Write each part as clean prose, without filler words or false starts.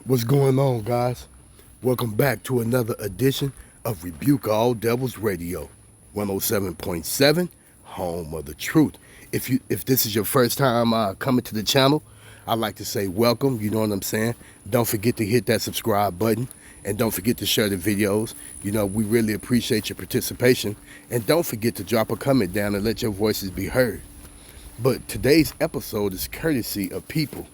What's going on, guys? Welcome back to another edition of Rebuke All Devils Radio, 107.7, home of the truth. If this is your first time coming to the channel, I'd like to say welcome. You know what I'm saying? Don't forget to hit that subscribe button, and don't forget to share the videos. You know, we really appreciate your participation, and don't forget to drop a comment down and let your voices be heard. But today's episode is courtesy of People.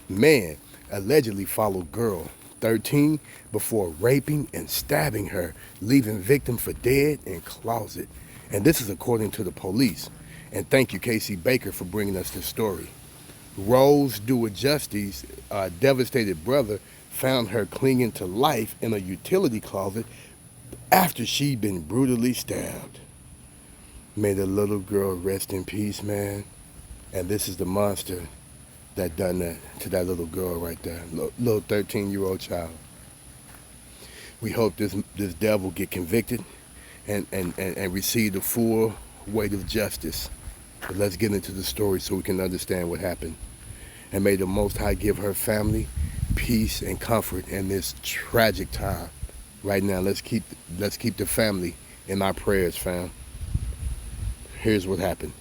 Man allegedly followed girl 13 before raping and stabbing her, leaving victim for dead in closet. And this is according to the police. And thank you, Casey Baker, for bringing us this story. Rose Duajusti's devastated brother found her clinging to life in a utility closet after she'd been brutally stabbed. May the little girl rest in peace, man. And this is the monster that done that to that little girl right there, little 13-year-old child. We hope this devil get convicted and receive the full weight of justice. But let's get into the story so we can understand what happened. And may the Most High give her family peace and comfort in this tragic time. Right now, let's keep the family in our prayers, fam. Here's what happened.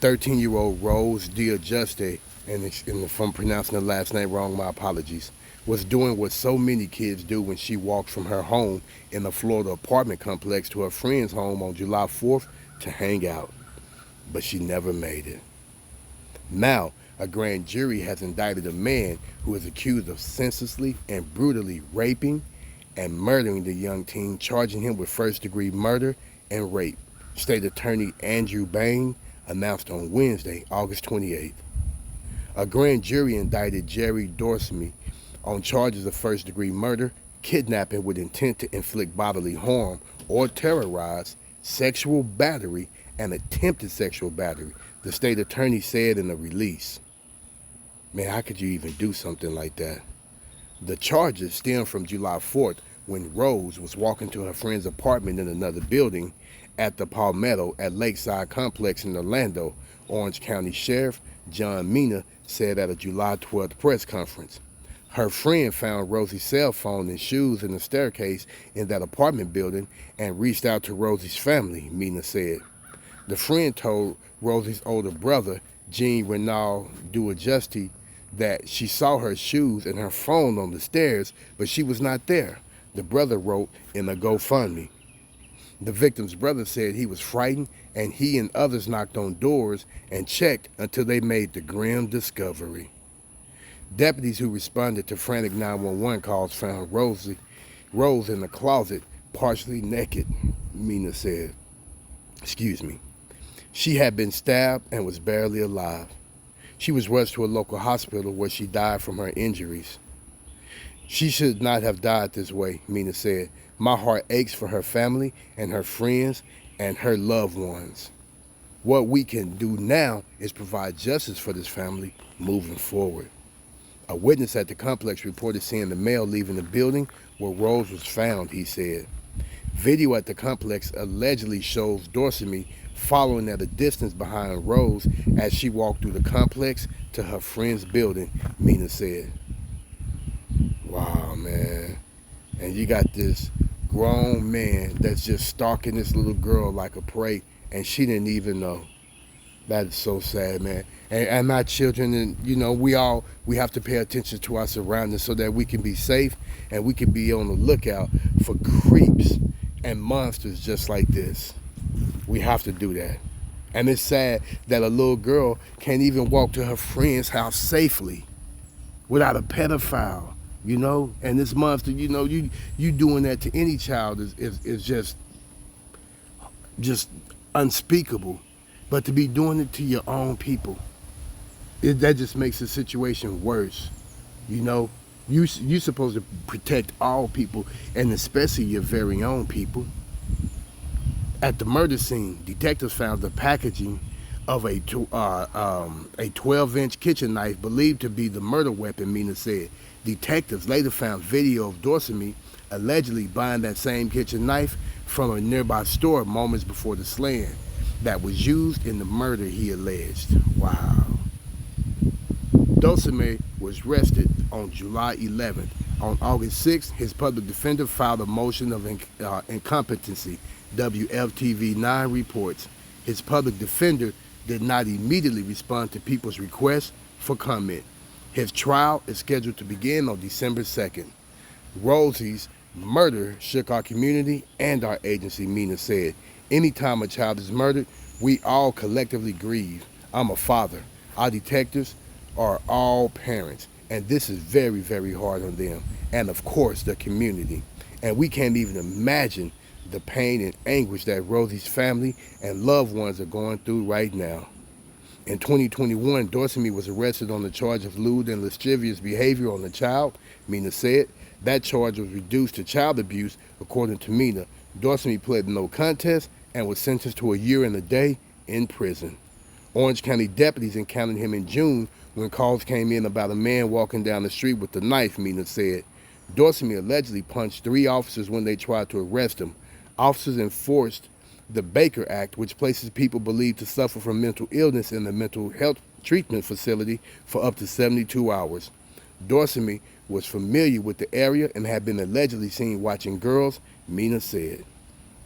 13-year-old Rose Duajusti, and if I'm pronouncing the last name wrong, my apologies, was doing what so many kids do when she walked from her home in the Florida apartment complex to her friend's home on July 4th to hang out. But she never made it. Now, a grand jury has indicted a man who is accused of senselessly and brutally raping and murdering the young teen, charging him with first-degree murder and rape. State Attorney Andrew Bain announced on Wednesday, August 28th. A grand jury indicted Jerry Dorisme on charges of first-degree murder, kidnapping with intent to inflict bodily harm or terrorize, sexual battery, and attempted sexual battery, the state attorney said in a release. Man, how could you even do something like that? The charges stem from July 4th when Rose was walking to her friend's apartment in another building at the Palmetto at Lakeside Complex in Orlando. Orange County Sheriff John Mina said at a July 12th press conference. Her friend found Rosie's cell phone and shoes in the staircase in that apartment building and reached out to Rosie's family, Mina said. The friend told Rosie's older brother, Gene Renal Duajusti, that she saw her shoes and her phone on the stairs, but she was not there, the brother wrote in a GoFundMe. The victim's brother said he was frightened, and he and others knocked on doors and checked until they made the grim discovery. Deputies who responded to frantic 911 calls found Rose in the closet, partially naked, Mina said. She had been stabbed and was barely alive. She was rushed to a local hospital where she died from her injuries. She should not have died this way, Mina said. My heart aches for her family and her friends and her loved ones. What we can do now is provide justice for this family moving forward. A witness at the complex reported seeing the male leaving the building where Rose was found, he said. Video at the complex allegedly shows Dorsey following at a distance behind Rose as she walked through the complex to her friend's building, Mina said. Wow, man. And you got this grown man that's just stalking this little girl like a prey, and she didn't even know. That is so sad, man. And our children, and you know, we have to pay attention to our surroundings so that we can be safe and we can be on the lookout for creeps and monsters just like this. We have to do that. And it's sad that a little girl can't even walk to her friend's house safely without a pedophile, you know? And this monster, you know, you doing that to any child is just unspeakable. But to be doing it to your own people, that just makes the situation worse. You know, you're supposed to protect all people, and especially your very own people. At the murder scene, detectives found the packaging of a 12-inch kitchen knife believed to be the murder weapon, Mina said. Detectives later found video of Dorsey allegedly buying that same kitchen knife from a nearby store moments before the slaying that was used in the murder, he alleged. Wow. Dorisme was arrested on July 11th On August 6th, his public defender filed a motion of incompetency. WFTV 9 reports his public defender did not immediately respond to people's requests for comment. His trial is scheduled to begin on December 2nd. Rosie's murder shook our community and our agency, Mina said. Anytime a child is murdered, we all collectively grieve. I'm a father. Our detectives are all parents, and this is very, very hard on them, and of course the community. And we can't even imagine the pain and anguish that Rosie's family and loved ones are going through right now. In 2021, Dorisme was arrested on the charge of lewd and lascivious behavior on the child, Mina said. That charge was reduced to child abuse, according to Mina. Dorisme pled no contest and was sentenced to a year and a day in prison. Orange County deputies encountered him in June when calls came in about a man walking down the street with a knife, Mina said. Dorisme allegedly punched 3 officers when they tried to arrest him. Officers enforced the Baker Act, which places people believed to suffer from mental illness in the mental health treatment facility for up to 72 hours. Dorisme was familiar with the area and had been allegedly seen watching girls, Mina said.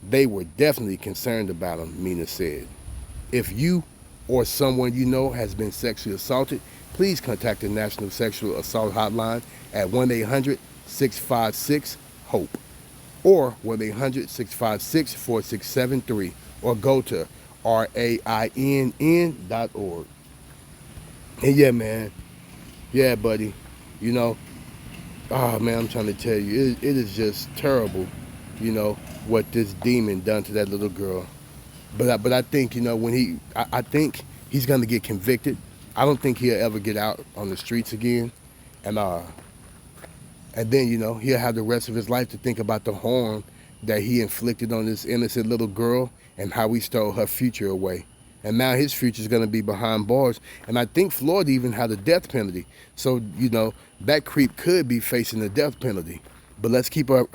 They were definitely concerned about him, Mina said. If you or someone you know has been sexually assaulted, please contact the National Sexual Assault Hotline at 1-800-656-HOPE or 1-800-656-4673 or go to rainn.org. And yeah, man, yeah, buddy, you know, oh man, I'm trying to tell you, it is just terrible, you know, what this demon done to that little girl. But I think, you know, when I think he's gonna get convicted. I don't think he'll ever get out on the streets again, and then, you know, he'll have the rest of his life to think about the harm that he inflicted on this innocent little girl and how he stole her future away. And now his future is going to be behind bars. And I think Florida even had a death penalty. So, you know, that creep could be facing the death penalty. But let's keep her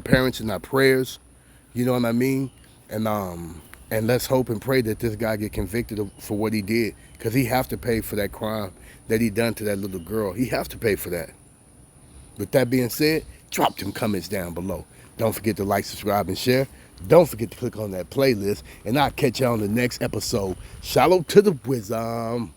parents in our prayers. You know what I mean? And let's hope and pray that this guy get convicted for what he did, because he have to pay for that crime that he done to that little girl. He have to pay for that. With that being said, drop them comments down below. Don't forget to like, subscribe, and share. Don't forget to click on that playlist, and I'll catch you on the next episode. Shalom to the wisdom.